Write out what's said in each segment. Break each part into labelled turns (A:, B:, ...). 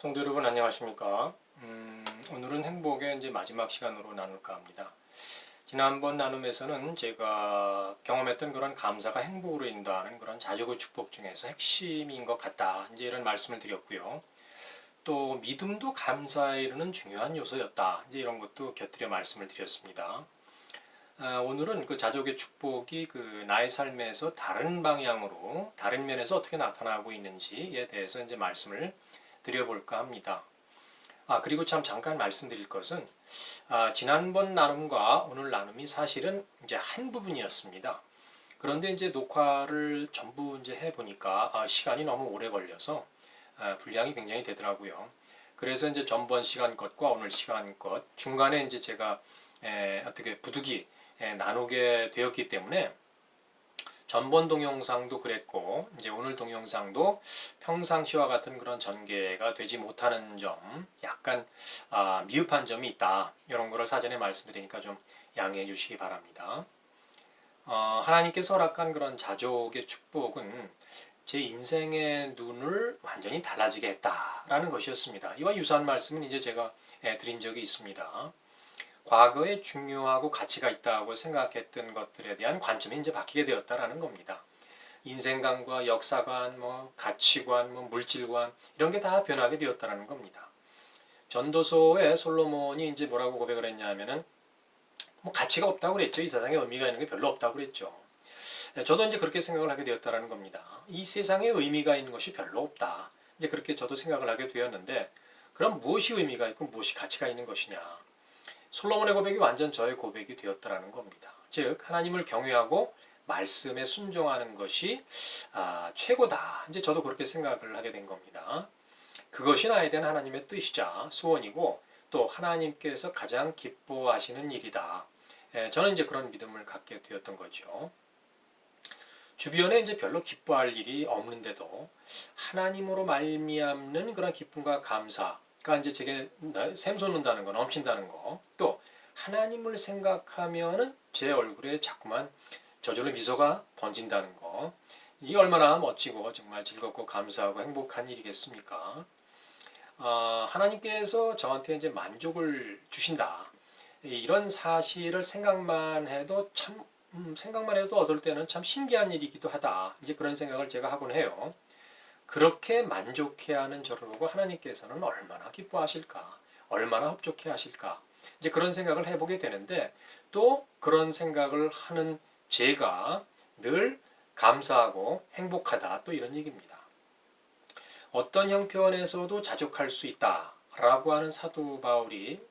A: 성도 여러분 안녕하십니까? 오늘은 행복의 이제 마지막 시간으로 나눌까 합니다. 지난번 나눔에서는 제가 경험했던 그런 감사가 행복으로 인도하는 그런 자족의 축복 중에서 핵심인 것 같다. 이제 이런 말씀을 드렸고요. 또 믿음도 감사에 이르는 중요한 요소였다. 이제 이런 것도 곁들여 말씀을 드렸습니다. 오늘은 그 자족의 축복이 그 나의 삶에서 다른 방향으로 다른 면에서 어떻게 나타나고 있는지에 대해서 이제 말씀을 드려볼까 합니다. 그리고 참 잠깐 말씀드릴 것은 지난번 나눔과 오늘 나눔이 사실은 이제 한 부분이었습니다. 그런데 이제 녹화를 전부 이제 해보니까 시간이 너무 오래 걸려서 분량이 굉장히 되더라고요. 그래서 이제 전번 시간 것과 오늘 시간 것 중간에 이제 제가 어떻게 부득이 나누게 되었기 때문에 전번 동영상도 그랬고 이제 오늘 동영상도 평상시와 같은 그런 전개가 되지 못하는 점 약간 미흡한 점이 있다. 이런 거를 사전에 말씀드리니까 좀 양해해 주시기 바랍니다. 하나님께서 허락한 그런 자족의 축복은 제 인생의 눈을 완전히 달라지게 했다라는 것이었습니다. 이와 유사한 말씀은 이제 제가 드린 적이 있습니다. 과거에 중요하고 가치가 있다고 생각했던 것들에 대한 관점이 이제 바뀌게 되었다라는 겁니다. 인생관과 역사관, 가치관, 물질관 이런 게 다 변하게 되었다라는 겁니다. 전도서에 솔로몬이 이제 뭐라고 고백을 했냐면은 가치가 없다고 그랬죠. 이 세상에 의미가 있는 게 별로 없다고 그랬죠. 저도 이제 그렇게 생각을 하게 되었다라는 겁니다. 이 세상에 의미가 있는 것이 별로 없다. 이제 그렇게 저도 생각을 하게 되었는데 그럼 무엇이 의미가 있고 무엇이 가치가 있는 것이냐? 솔로몬의 고백이 완전 저의 고백이 되었다라는 겁니다. 즉 하나님을 경외하고 말씀에 순종하는 것이 최고다. 이제 저도 그렇게 생각을 하게 된 겁니다. 그것이 나에 대한 하나님의 뜻이자 소원이고 또 하나님께서 가장 기뻐하시는 일이다. 저는 이제 그런 믿음을 갖게 되었던 거죠. 주변에 이제 별로 기뻐할 일이 없는데도 하나님으로 말미암는 그런 기쁨과 감사가 이제 제게 샘솟는다는 거, 넘친다는 거, 또 하나님을 생각하면은 제 얼굴에 자꾸만 저절로 미소가 번진다는 거, 이 얼마나 멋지고 정말 즐겁고 감사하고 행복한 일이겠습니까? 하나님께서 저한테 이제 만족을 주신다. 이런 사실을 생각만 해도 어떨 때는 참 신기한 일이기도 하다. 이제 그런 생각을 제가 하곤 해요. 그렇게 만족해하는 저를 보고 하나님께서는 얼마나 기뻐하실까, 얼마나 흡족해 하실까. 이제 그런 생각을 해보게 되는데 또 그런 생각을 하는 제가 늘 감사하고 행복하다. 또 이런 얘기입니다. 어떤 형편에서도 자족할 수 있다라고 하는 사도 바울이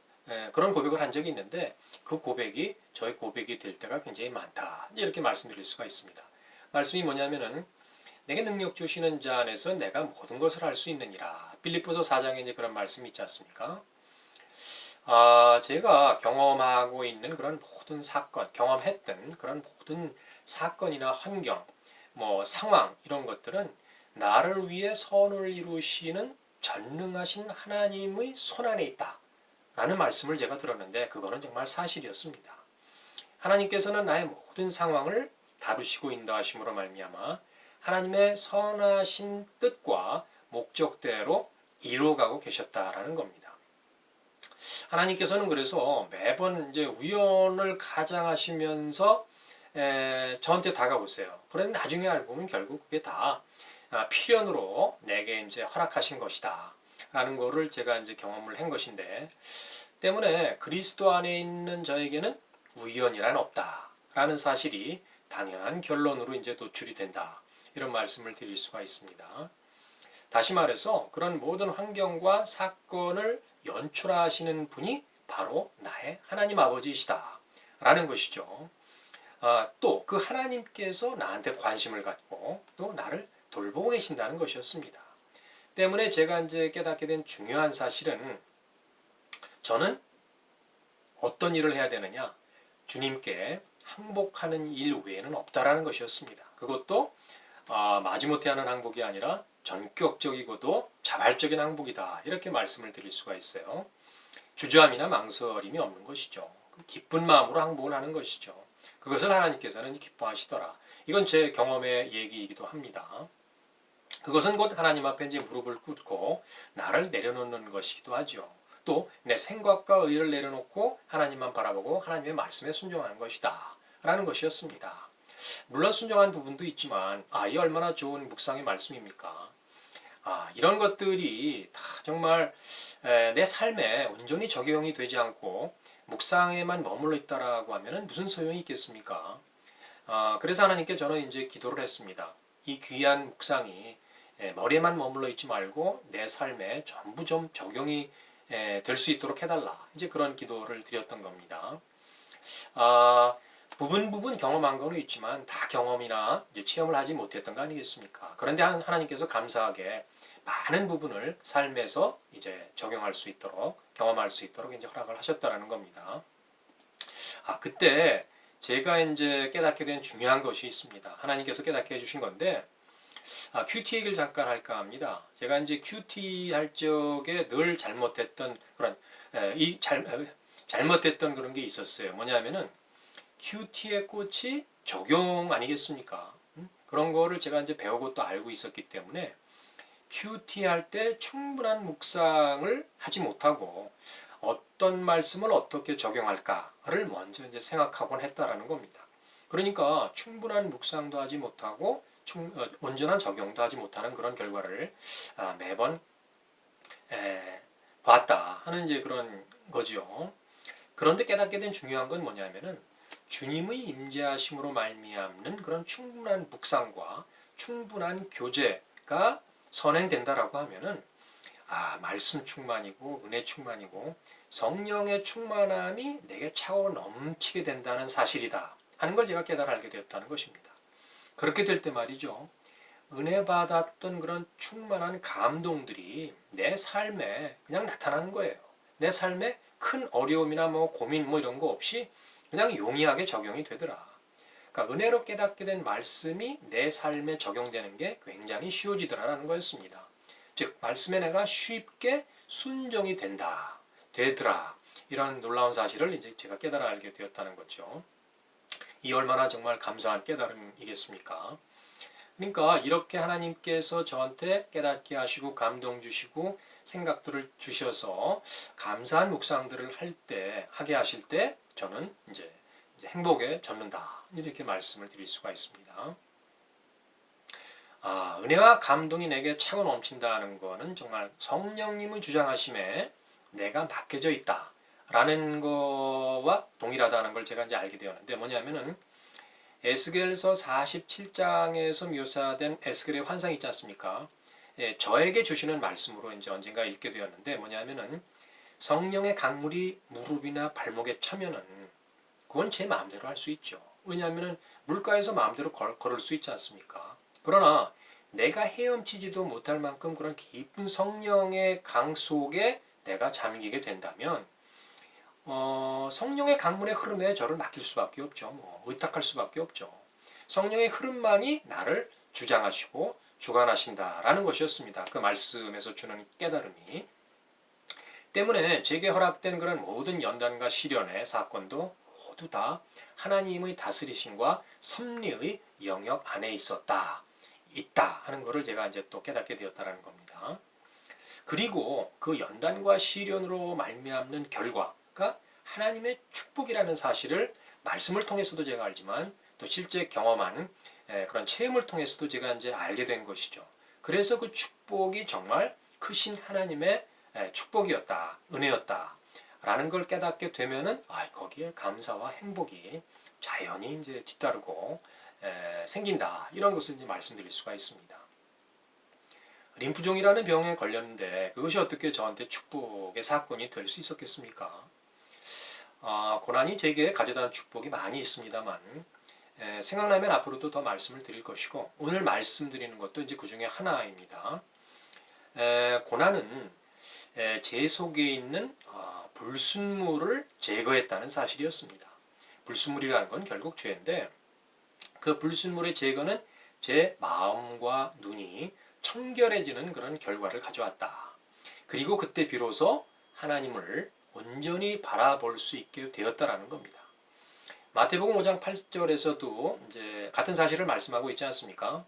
A: 그런 고백을 한 적이 있는데 그 고백이 저의 고백이 될 때가 굉장히 많다. 이렇게 말씀드릴 수가 있습니다. 말씀이 뭐냐면은 내게 능력 주시는 자 안에서 내가 모든 것을 할 수 있느니라. 빌립보서 4장에 이제 그런 말씀이 있지 않습니까? 제가 경험하고 있는 그런 모든 사건, 경험했던 그런 모든 사건이나 환경, 상황 이런 것들은 나를 위해 선을 이루시는 전능하신 하나님의 손 안에 있다. 라는 말씀을 제가 들었는데 그거는 정말 사실이었습니다. 하나님께서는 나의 모든 상황을 다루시고 인도하심으로 말미암아 하나님의 선하신 뜻과 목적대로 이루어가고 계셨다라는 겁니다. 하나님께서는 그래서 매번 이제 우연을 가장하시면서 저한테 다가오세요. 그런데 나중에 알고 보면 결국 그게 다 필연으로 내게 이제 허락하신 것이다. 라는 거를 제가 이제 경험을 한 것인데 때문에 그리스도 안에 있는 저에게는 우연이란 없다. 라는 사실이 당연한 결론으로 이제 도출이 된다. 이런 말씀을 드릴 수가 있습니다. 다시 말해서 그런 모든 환경과 사건을 연출하시는 분이 바로 나의 하나님 아버지이시다. 라는 것이죠. 또 그 하나님께서 나한테 관심을 갖고 또 나를 돌보고 계신다는 것이었습니다. 때문에 제가 이제 깨닫게 된 중요한 사실은 저는 어떤 일을 해야 되느냐? 주님께 항복하는 일 외에는 없다라는 것이었습니다. 그것도 마지못해 하는 항복이 아니라 전격적이고도 자발적인 항복이다. 이렇게 말씀을 드릴 수가 있어요. 주저함이나 망설임이 없는 것이죠. 기쁜 마음으로 항복을 하는 것이죠. 그것을 하나님께서는 기뻐하시더라. 이건 제 경험의 얘기이기도 합니다. 그것은 곧 하나님 앞에 이제 무릎을 꿇고 나를 내려놓는 것이기도 하죠. 또 내 생각과 의를 내려놓고 하나님만 바라보고 하나님의 말씀에 순종하는 것이다 라는 것이었습니다. 물론 순종한 부분도 있지만 이 얼마나 좋은 묵상의 말씀입니까? 이런 것들이 다 정말 내 삶에 온전히 적용이 되지 않고 묵상에만 머물러 있다라고 하면 무슨 소용이 있겠습니까? 그래서 하나님께 저는 이제 기도를 했습니다. 이 귀한 묵상이 머리에만 머물러 있지 말고 내 삶에 전부 좀 적용이 될 수 있도록 해달라. 이제 그런 기도를 드렸던 겁니다. 부분 경험한 거는 있지만 다 경험이나 이제 체험을 하지 못했던 거 아니겠습니까? 그런데 하나님께서 감사하게 많은 부분을 삶에서 이제 적용할 수 있도록 경험할 수 있도록 이제 허락을 하셨다라는 겁니다. 그때 제가 이제 깨닫게 된 중요한 것이 있습니다. 하나님께서 깨닫게 해주신 건데 큐티 얘기를 잠깐 할까 합니다. 제가 이제 큐티 할 적에 늘 잘못했던 그런 잘못했던 그런 게 있었어요. 뭐냐면은 큐티의 꽃이 적용 아니겠습니까? 그런 거를 제가 이제 배우고 또 알고 있었기 때문에 큐티 할 때 충분한 묵상을 하지 못하고 어떤 말씀을 어떻게 적용할까를 먼저 이제 생각하곤 했다라는 겁니다. 그러니까 충분한 묵상도 하지 못하고 온전한 적용도 하지 못하는 그런 결과를 매번 봤다 하는 이제 그런 거죠. 그런데 깨닫게 된 중요한 건 뭐냐면은 주님의 임재하심으로 말미암는 그런 충분한 묵상과 충분한 교제가 선행된다라고 하면은 말씀 충만이고 은혜 충만이고 성령의 충만함이 내게 차고 넘치게 된다는 사실이다 하는 걸 제가 깨달아 알게 되었다는 것입니다. 그렇게 될 때 말이죠. 은혜 받았던 그런 충만한 감동들이 내 삶에 그냥 나타나는 거예요. 내 삶에 큰 어려움이나 뭐 고민 뭐 이런 거 없이 그냥 용이하게 적용이 되더라. 그러니까 은혜로 깨닫게 된 말씀이 내 삶에 적용되는 게 굉장히 쉬워지더라라는 거였습니다. 즉 말씀에 내가 쉽게 순종이 되더라. 이런 놀라운 사실을 이제 제가 깨달아 알게 되었다는 거죠. 이 얼마나 정말 감사한 깨달음이겠습니까? 그러니까 이렇게 하나님께서 저한테 깨닫게 하시고 감동 주시고 생각들을 주셔서 감사한 묵상들을 하게 하실 때 저는 이제 행복에 젖는다. 이렇게 말씀을 드릴 수가 있습니다. 은혜와 감동이 내게 차고 넘친다는 것은 정말 성령님의 주장하심에 내가 맡겨져 있다. 라는 거와 동일하다는 걸 제가 이제 알게 되었는데 뭐냐면은 에스겔서 47장에서 묘사된 에스겔의 환상이 있지 않습니까? 저에게 주시는 말씀으로 이제 언젠가 읽게 되었는데 뭐냐면은 성령의 강물이 무릎이나 발목에 차면은 그건 제 마음대로 할 수 있죠. 왜냐하면은 물가에서 마음대로 걸을 수 있지 않습니까? 그러나 내가 헤엄치지도 못할 만큼 그런 깊은 성령의 강 속에 내가 잠기게 된다면 성령의 강물의 흐름에 저를 맡길 수밖에 없죠. 의탁할 수밖에 없죠. 성령의 흐름만이 나를 주장하시고 주관하신다라는 것이었습니다. 그 말씀에서 주는 깨달음이. 때문에 제게 허락된 그런 모든 연단과 시련의 사건도 모두 다 하나님의 다스리심과 섭리의 영역 안에 있다 하는 것을 제가 이제 또 깨닫게 되었다는 겁니다. 그리고 그 연단과 시련으로 말미암는 결과가 하나님의 축복이라는 사실을 말씀을 통해서도 제가 알지만 또 실제 경험한 그런 체험을 통해서도 제가 이제 알게 된 것이죠. 그래서 그 축복이 정말 크신 하나님의 축복이었다, 은혜였다. 라는 걸 깨닫게 되면은 거기에 감사와 행복이 자연히 이제 뒤따르고 생긴다. 이런 것을 이제 말씀드릴 수가 있습니다. 림프종이라는 병에 걸렸는데 그것이 어떻게 저한테 축복의 사건이 될 수 있었겠습니까? 고난이 제게 가져다 축복이 많이 있습니다만 생각나면 앞으로도 더 말씀을 드릴 것이고 오늘 말씀드리는 것도 이제 그 중에 하나입니다. 고난은 제 속에 있는 불순물을 제거했다는 사실이었습니다. 불순물이라는 건 결국 죄인데 그 불순물의 제거는 제 마음과 눈이 청결해지는 그런 결과를 가져왔다. 그리고 그때 비로소 하나님을 온전히 바라볼 수 있게 되었다라는 겁니다. 마태복음 5장 8절에서도 이제 같은 사실을 말씀하고 있지 않습니까?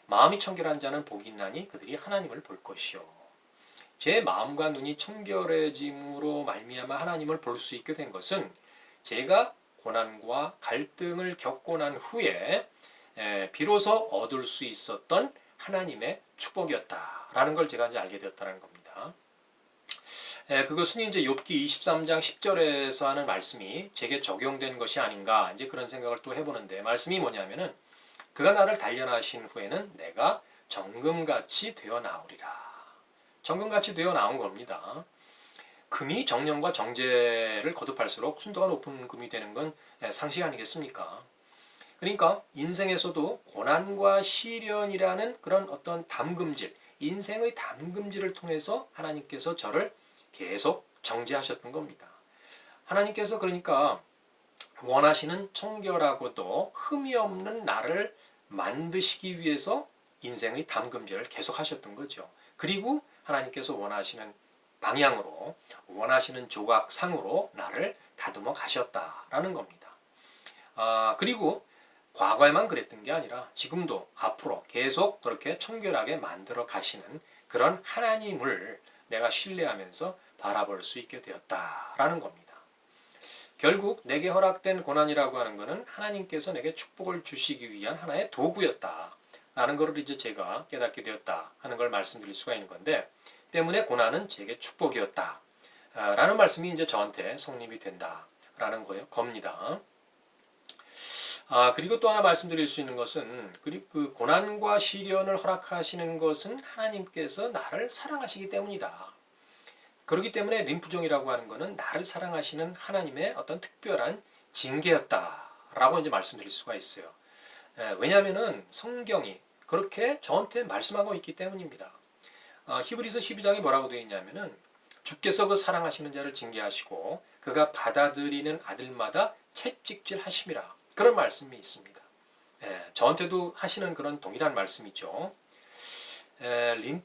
A: 마음이 청결한 자는 복이 있나니 그들이 하나님을 볼 것이요. 제 마음과 눈이 청결해짐으로 말미암아 하나님을 볼 수 있게 된 것은 제가 고난과 갈등을 겪고 난 후에 비로소 얻을 수 있었던 하나님의 축복이었다라는 걸 제가 이제 알게 되었다는 겁니다. 그것은 이제 욥기 23장 10절에서 하는 말씀이 제게 적용된 것이 아닌가 이제 그런 생각을 또 해보는데, 말씀이 뭐냐면은 그가 나를 단련하신 후에는 내가 정금같이 되어 나오리라. 정금같이 되어 나온 겁니다. 금이 정령과 정제를 거듭할수록 순도가 높은 금이 되는 건 상식 아니겠습니까? 그러니까 인생에서도 고난과 시련이라는 그런 어떤 담금질, 인생의 담금질을 통해서 하나님께서 저를 계속 정제하셨던 겁니다. 하나님께서 그러니까 원하시는 청결하고도 흠이 없는 나를 만드시기 위해서 인생의 담금질을 계속 하셨던 거죠. 그리고 하나님께서 원하시는 방향으로, 원하시는 조각상으로 나를 다듬어 가셨다라는 겁니다. 그리고 과거에만 그랬던 게 아니라 지금도 앞으로 계속 그렇게 청결하게 만들어 가시는 그런 하나님을 내가 신뢰하면서 바라볼 수 있게 되었다라는 겁니다. 결국 내게 허락된 고난이라고 하는 것은 하나님께서 내게 축복을 주시기 위한 하나의 도구였다라는 것을 이제 제가 깨닫게 되었다 하는 걸 말씀드릴 수가 있는 건데, 때문에 고난은 제게 축복이었다 라는 말씀이 이제 저한테 성립이 된다라는 겁니다. 그리고 또 하나 말씀드릴 수 있는 것은, 그 고난과 시련을 허락하시는 것은 하나님께서 나를 사랑하시기 때문이다. 그렇기 때문에 림프종이라고 하는 것은 나를 사랑하시는 하나님의 어떤 특별한 징계였다라고 이제 말씀드릴 수가 있어요. 왜냐하면은 성경이 그렇게 저한테 말씀하고 있기 때문입니다. 히브리서 12장에 뭐라고 되어 있냐면은 주께서 그 사랑하시는 자를 징계하시고 그가 받아들이는 아들마다 채찍질 하심이라, 그런 말씀이 있습니다. 저한테도 하시는 그런 동일한 말씀이죠. 림프종에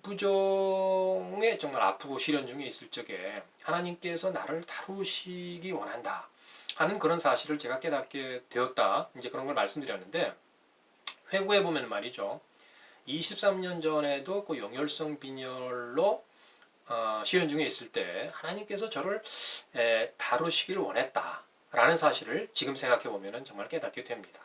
A: 정말 아프고 시련 중에 있을 적에 하나님께서 나를 다루시기 원한다 하는 그런 사실을 제가 깨닫게 되었다, 이제 그런 걸 말씀드렸는데, 회고해 보면 말이죠, 23년 전에도 그 용혈성 빈혈로 시련 중에 있을 때 하나님께서 저를 다루시기를 원했다라는 사실을 지금 생각해 보면 정말 깨닫게 됩니다.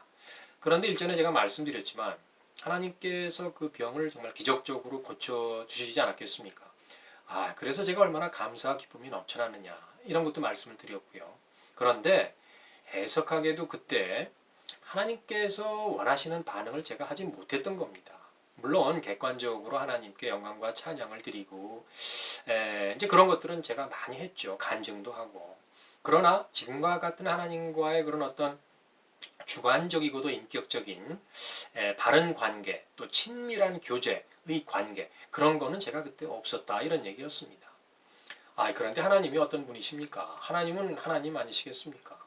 A: 그런데 일전에 제가 말씀드렸지만 하나님께서 그 병을 정말 기적적으로 고쳐주시지 않았겠습니까? 그래서 제가 얼마나 감사와 기쁨이 넘쳐나느냐 이런 것도 말씀을 드렸고요. 그런데 해석하게도 그때 하나님께서 원하시는 반응을 제가 하지 못했던 겁니다. 물론 객관적으로 하나님께 영광과 찬양을 드리고 이제 그런 것들은 제가 많이 했죠. 간증도 하고. 그러나 지금과 같은 하나님과의 그런 어떤 주관적이고도 인격적인 바른 관계, 또 친밀한 교제의 관계, 그런 거는 제가 그때 없었다 이런 얘기였습니다. 그런데 하나님이 어떤 분이십니까? 하나님은 하나님 아니시겠습니까?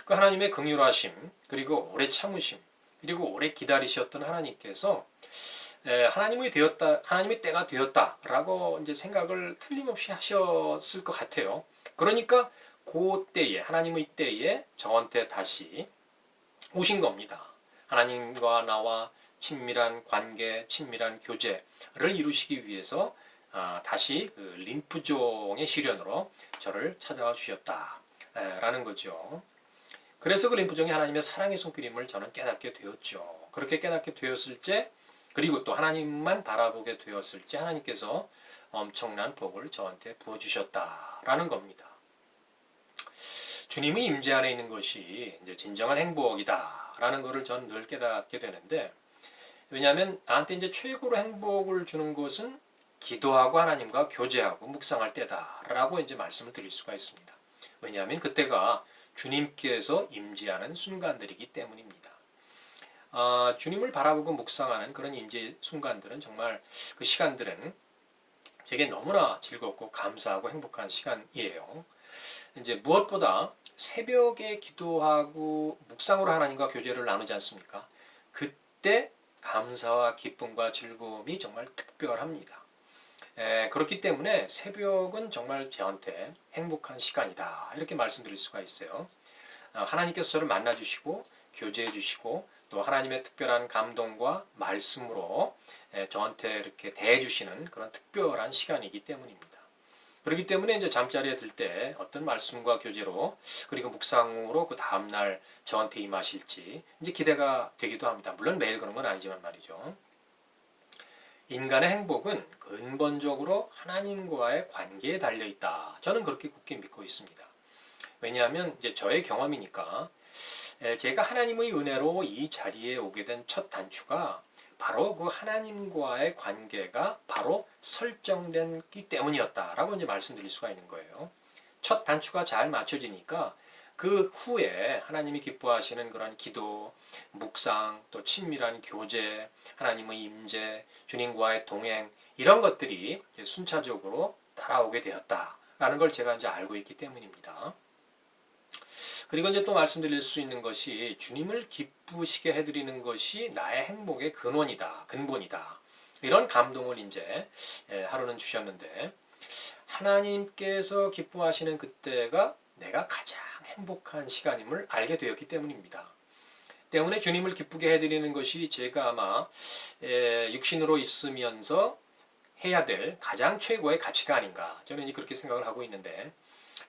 A: 그 하나님의 긍휼하심, 그리고 오래 참으심, 그리고 오래 기다리셨던 하나님께서 하나님의 때가 되었다라고 이제 생각을 틀림없이 하셨을 것 같아요. 그러니까 그 때에, 하나님의 때에 저한테 다시 오신 겁니다. 하나님과 나와 친밀한 관계, 친밀한 교제를 이루시기 위해서 다시 그 림프종의 시련으로 저를 찾아와 주셨다라는 거죠. 그래서 그 림프종이 하나님의 사랑의 손길임을 저는 깨닫게 되었죠. 그렇게 깨닫게 되었을 때, 그리고 또 하나님만 바라보게 되었을 때 하나님께서 엄청난 복을 저한테 부어주셨다라는 겁니다. 주님의 임재 안에 있는 것이 이제 진정한 행복이다라는 것을 전 늘 깨닫게 되는데, 왜냐하면 나한테 이제 최고로 행복을 주는 것은 기도하고 하나님과 교제하고 묵상할 때다라고 이제 말씀을 드릴 수가 있습니다. 왜냐하면 그때가 주님께서 임재하는 순간들이기 때문입니다. 주님을 바라보고 묵상하는 그런 임재 순간들은, 정말 그 시간들은 제게 너무나 즐겁고 감사하고 행복한 시간이에요. 이제 무엇보다 새벽에 기도하고 묵상으로 하나님과 교제를 나누지 않습니까? 그때 감사와 기쁨과 즐거움이 정말 특별합니다. 그렇기 때문에 새벽은 정말 저한테 행복한 시간이다 이렇게 말씀드릴 수가 있어요. 하나님께서 저를 만나주시고 교제해 주시고 또 하나님의 특별한 감동과 말씀으로 저한테 이렇게 대해주시는 그런 특별한 시간이기 때문입니다. 그렇기 때문에 이제 잠자리에 들 때 어떤 말씀과 교제로 그리고 묵상으로 그 다음날 저한테 임하실지 이제 기대가 되기도 합니다. 물론 매일 그런 건 아니지만 말이죠. 인간의 행복은 근본적으로 하나님과의 관계에 달려 있다. 저는 그렇게 굳게 믿고 있습니다. 왜냐하면 이제 저의 경험이니까 제가 하나님의 은혜로 이 자리에 오게 된 첫 단추가 바로 그 하나님과의 관계가 바로 설정된기 때문이었다라고 이제 말씀드릴 수가 있는 거예요. 첫 단추가 잘 맞춰지니까 그 후에 하나님이 기뻐하시는 그런 기도, 묵상, 또 친밀한 교제, 하나님의 임재, 주님과의 동행 이런 것들이 순차적으로 따라오게 되었다라는 걸 제가 이제 알고 있기 때문입니다. 그리고 이제 또 말씀드릴 수 있는 것이 주님을 기쁘시게 해드리는 것이 나의 행복의 근원이다, 근본이다. 이런 감동을 이제 하루는 주셨는데 하나님께서 기뻐하시는 그때가 내가 가장 행복한 시간임을 알게 되었기 때문입니다. 때문에 주님을 기쁘게 해드리는 것이 제가 아마 육신으로 있으면서 해야 될 가장 최고의 가치가 아닌가 저는 그렇게 생각을 하고 있는데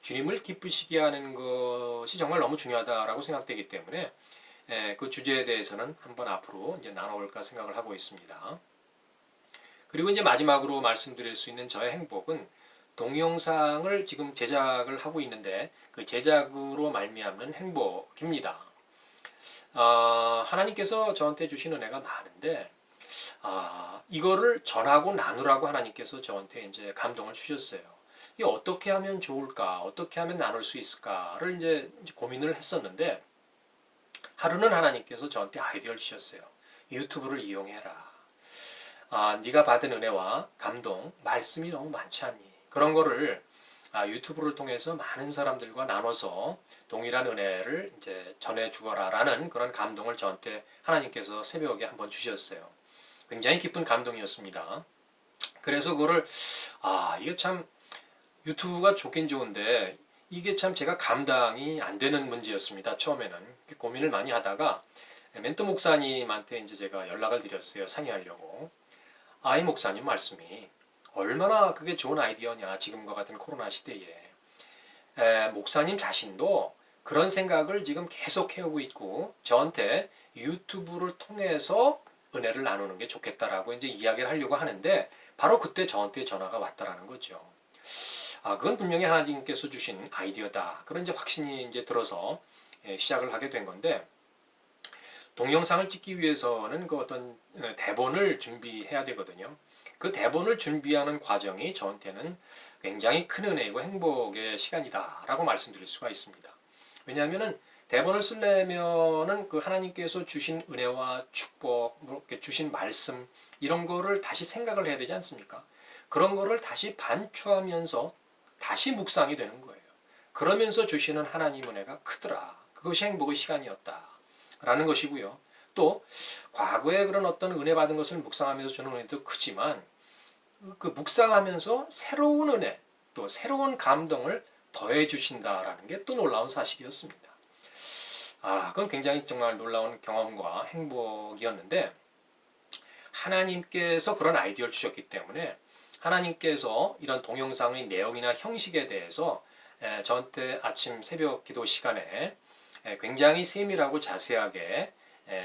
A: 주님을 기쁘시게 하는 것이 정말 너무 중요하다라고 생각되기 때문에 그 주제에 대해서는 한번 앞으로 이제 나눠볼까 생각을 하고 있습니다. 그리고 이제 마지막으로 말씀드릴 수 있는 저의 행복은 동영상을 지금 제작을 하고 있는데 그 제작으로 말미암는 행복입니다. 하나님께서 저한테 주신 은혜가 많은데 이거를 전하고 나누라고 하나님께서 저한테 이제 감동을 주셨어요. 이게 어떻게 하면 좋을까, 어떻게 하면 나눌 수 있을까를 이제 고민을 했었는데 하루는 하나님께서 저한테 아이디어를 주셨어요. 유튜브를 이용해라. 네가 받은 은혜와 감동, 말씀이 너무 많지 않니? 그런 거를 유튜브를 통해서 많은 사람들과 나눠서 동일한 은혜를 이제 전해 주거라라는 그런 감동을 저한테 하나님께서 새벽에 한번 주셨어요. 굉장히 기쁜 감동이었습니다. 그래서 그거를 이게 참 유튜브가 좋긴 좋은데 이게 참 제가 감당이 안 되는 문제였습니다. 처음에는 고민을 많이 하다가 멘토 목사님한테 이제 제가 연락을 드렸어요. 상의하려고. 이 목사님 말씀이 얼마나 그게 좋은 아이디어냐 지금과 같은 코로나 시대에 목사님 자신도 그런 생각을 지금 계속 해오고 있고 저한테 유튜브를 통해서 은혜를 나누는 게 좋겠다라고 이제 이야기를 하려고 하는데 바로 그때 저한테 전화가 왔다라는 거죠. 그건 분명히 하나님께서 주신 아이디어다. 그런 이제 확신이 이제 들어서 시작을 하게 된 건데 동영상을 찍기 위해서는 그 어떤 대본을 준비해야 되거든요. 그 대본을 준비하는 과정이 저한테는 굉장히 큰 은혜이고 행복의 시간이다라고 말씀드릴 수가 있습니다. 왜냐하면은 대본을 쓰려면은 그 하나님께서 주신 은혜와 축복, 이렇게 주신 말씀 이런 거를 다시 생각을 해야 되지 않습니까? 그런 거를 다시 반추하면서 다시 묵상이 되는 거예요. 그러면서 주시는 하나님 은혜가 크더라. 그것이 행복의 시간이었다. 라는 것이고요. 또 과거에 그런 어떤 은혜 받은 것을 묵상하면서 주는 은혜도 크지만 그 묵상하면서 새로운 은혜 또 새로운 감동을 더해 주신다라는 게 또 놀라운 사실이었습니다. 그건 굉장히 정말 놀라운 경험과 행복이었는데 하나님께서 그런 아이디어를 주셨기 때문에 하나님께서 이런 동영상의 내용이나 형식에 대해서 저한테 아침 새벽 기도 시간에 굉장히 세밀하고 자세하게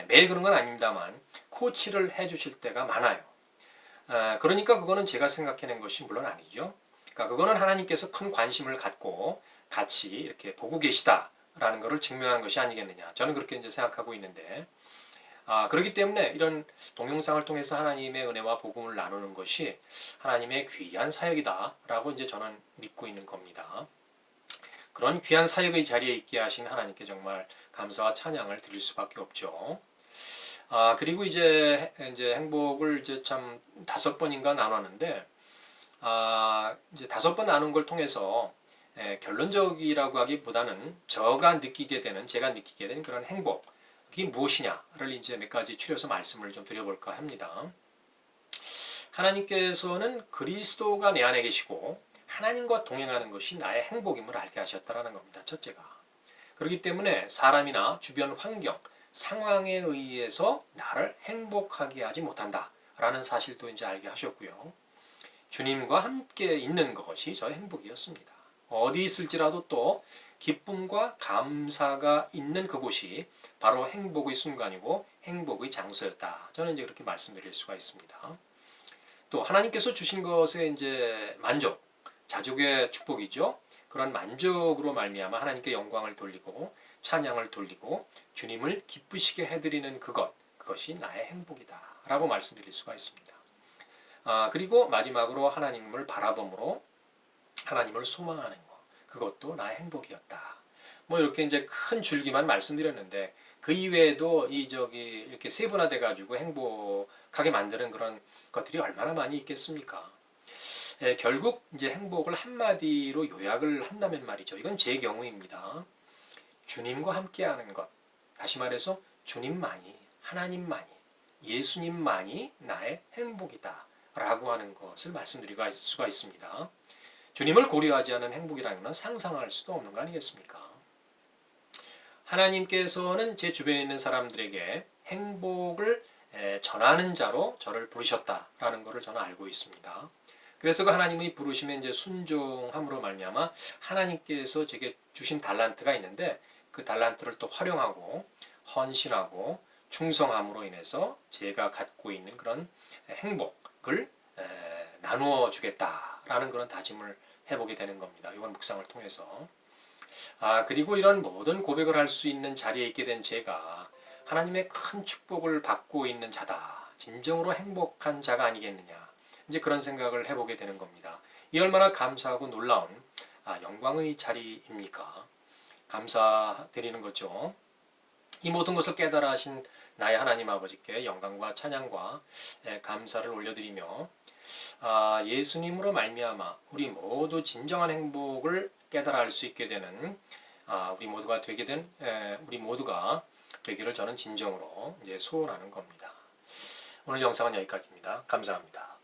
A: 매일 그런 건 아닙니다만 코치를 해주실 때가 많아요. 그러니까 그거는 제가 생각해낸 것이 물론 아니죠. 그러니까 그거는 하나님께서 큰 관심을 갖고 같이 이렇게 보고 계시다라는 것을 증명하는 것이 아니겠느냐. 저는 그렇게 이제 생각하고 있는데 그렇기 때문에 이런 동영상을 통해서 하나님의 은혜와 복음을 나누는 것이 하나님의 귀한 사역이다라고 이제 저는 믿고 있는 겁니다. 그런 귀한 사역의 자리에 있게 하신 하나님께 정말 감사와 찬양을 드릴 수밖에 없죠. 그리고 이제 행복을 이제 참 5번인가 나눴는데, 이제 5번 나눈 걸 통해서 결론적이라고 하기보다는 제가 느끼게 되는 그런 행복이 무엇이냐를 이제 몇 가지 추려서 말씀을 좀 드려볼까 합니다. 하나님께서는 그리스도가 내 안에 계시고 하나님과 동행하는 것이 나의 행복임을 알게 하셨다라는 겁니다. 첫째가. 그렇기 때문에 사람이나 주변 환경, 상황에 의해서 나를 행복하게 하지 못한다라는 사실도 이제 알게 하셨고요. 주님과 함께 있는 것이 저의 행복이었습니다. 어디 있을지라도 또 기쁨과 감사가 있는 그곳이 바로 행복의 순간이고 행복의 장소였다. 저는 이제 그렇게 말씀드릴 수가 있습니다. 또 하나님께서 주신 것에 이제 만족, 자족의 축복이죠. 그런 만족으로 말미암아 하나님께 영광을 돌리고 찬양을 돌리고 주님을 기쁘시게 해드리는 그것이 나의 행복이다라고 말씀드릴 수가 있습니다. 그리고 마지막으로 하나님을 바라봄으로 하나님을 소망하는 것, 그것도 나의 행복이었다. 뭐 이렇게 이제 큰 줄기만 말씀드렸는데 그 이외에도 이렇게 세분화돼 가지고 행복하게 만드는 그런 것들이 얼마나 많이 있겠습니까? 결국 이제 행복을 한마디로 요약을 한다면 말이죠. 이건 제 경우입니다. 주님과 함께하는 것. 다시 말해서 주님만이, 하나님만이, 예수님만이 나의 행복이다. 라고 하는 것을 말씀드릴 수가 있습니다. 주님을 고려하지 않은 행복이라는 건 상상할 수도 없는 거 아니겠습니까? 하나님께서는 제 주변에 있는 사람들에게 행복을 전하는 자로 저를 부르셨다라는 것을 저는 알고 있습니다. 그래서 그 하나님의 부르심에 이제 순종함으로 말미암아 하나님께서 제게 주신 달란트가 있는데 그 달란트를 또 활용하고 헌신하고 충성함으로 인해서 제가 갖고 있는 그런 행복을 나누어 주겠다라는 그런 다짐을 해보게 되는 겁니다. 이번 묵상을 통해서. 그리고 이런 모든 고백을 할 수 있는 자리에 있게 된 제가 하나님의 큰 축복을 받고 있는 자다. 진정으로 행복한 자가 아니겠느냐. 이제 그런 생각을 해보게 되는 겁니다. 이 얼마나 감사하고 놀라운 영광의 자리입니까? 감사드리는 거죠. 이 모든 것을 깨달아 하신 나의 하나님 아버지께 영광과 찬양과 감사를 올려드리며 예수님으로 말미암아 우리 모두 진정한 행복을 깨달아 알 수 있게 되는 우리 모두가 되기를 저는 진정으로 이제 소원하는 겁니다. 오늘 영상은 여기까지입니다. 감사합니다.